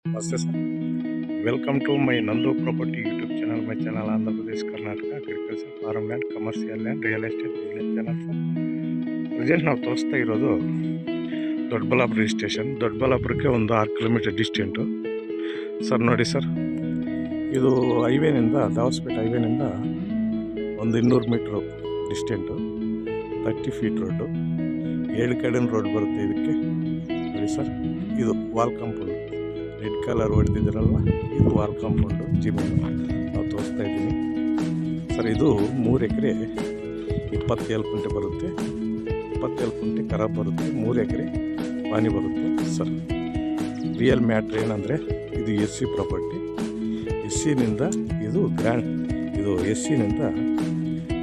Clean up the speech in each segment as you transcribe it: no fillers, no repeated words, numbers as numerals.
ನಮಸ್ತೆ sir. Welcome to my ನಂದು property YouTube channel. My channel Andhra Pradesh Karnataka agriculture farm land commercial land real estate business channel sir. Present ನಾವು ತೋರಿಸ್ತಾ ಇರೋದು Doddaballapura registration. ದೊಡ್ಡಬಳ್ಳಾಪುರಕ್ಕೆ ಒಂದು 6 kilometre ಡಿಸ್ಟೆಂಟು sir. ನೋಡಿ sir, ಇದು ಹೈವೇನಿಂದ ದಾವಸ್ಪೇಟೆ ಹೈವೇನಿಂದ ಒಂದು 200 ಮೀಟ್ರು ಡಿಸ್ಟೆಂಟು, 30 ಫೀಟ್ ರೋಡು, 7 ಕಡೆ ರೋಡ್ ಬರುತ್ತೆ ಇದಕ್ಕೆ. ನೋಡಿ ಸರ್, ಇದು ವಾಲ್ ಕಾಂಪೌಂಡ್, ರೆಡ್ ಕಲರ್ ಹೊಡೆದಿದ್ದೀರಲ್ವ, ಇದು ವಾಲ್ ಕಾಂಪೌಂಡು ಜಮೀನು ನಾವು ತೋರಿಸ್ತಾ ಇದ್ದೀನಿ ಸರ್. ಇದು 3 ಎಕರೆ 27 ಕುಂಟೆ ಬರುತ್ತೆ, 27 ಕುಂಟೆ ಖರಾಬ್ ಬರುತ್ತೆ, 3 ಎಕರೆ ಪಾನಿ ಬರುತ್ತೆ ಸರ್. ರಿಯಲ್ ಮ್ಯಾಟ್ರ್ ಏನಂದರೆ, ಇದು ಎಸ್ ಸಿ ಪ್ರಾಪರ್ಟಿ. ಎಸ್ ಸಿನಿಂದ ಇದು ಎಸ್ ಸಿನಿಂದ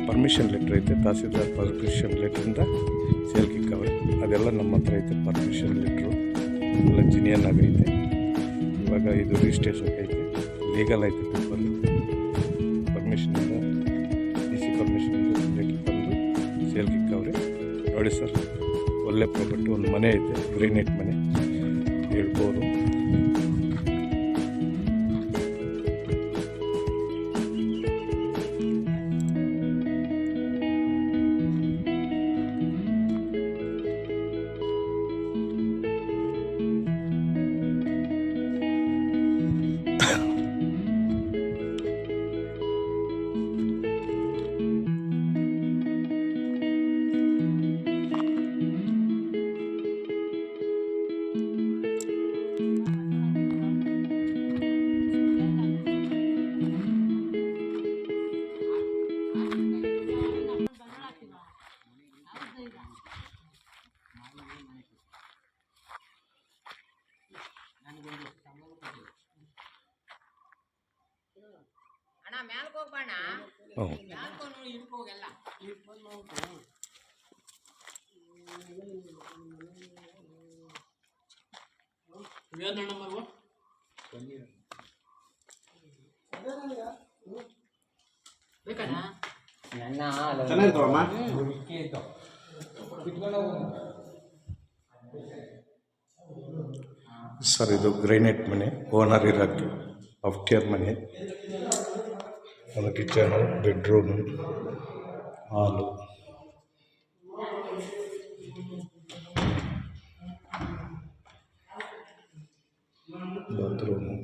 ಪರ್ಮಿಷನ್ ಲೆಟ್ರ್ ಐತೆ, ತಹಸೀಲ್ದಾರ್ ಪರ್ಮಿಷನ್ ಲೆಟ್ರಿಂದ ಸೇಲ್ ಕಿಕ್ಕವ್ರೆ. ಅದೆಲ್ಲ ನಮ್ಮ ಹತ್ರ ಐತೆ, ಪರ್ಮಿಷನ್ ಲೆಟ್ರು ಎಲ್ಲ ಜಿನಿಯನ್ ಆಗೈತೆ. ಇವಾಗ ಇದು ರಿಜಿಸ್ಟ್ರೇಷನ್ ಐತೆ, ಲೀಗಲ್ ಐತೆ, ಪೇಪರ್ ಪರ್ಮಿಷನಿಂದ ಡಿ ಸಿ ಪರ್ಮಿಷನಿಂದ ಲೆಟ್ರ್ ತಂದು ಸೇಲ್ ಕಿಕ್ಕವ್ರೆ. ನೋಡಿ ಸರ್, ಒಳ್ಳೆ ಪ್ರಾಪರ್ಟಿ. ಒಂದು ಮನೆ ಐತೆ, ಗ್ರೀನೇಟ್ ಮನೆ, 7 ಬೋರು. ಸರ್, ಇದು ಗ್ರೈನೇಟ್ ಮನೆ, ಓನರ್ ಇರೋಕ್ಕೆ ಅಫ್ಟಿಯರ್ ಮನೆ. ಒಂದು ಕಿಚನು, ಬೆಡ್ರೂಮು, ಹಾಲು, ಬಾತ್ರೂಮು.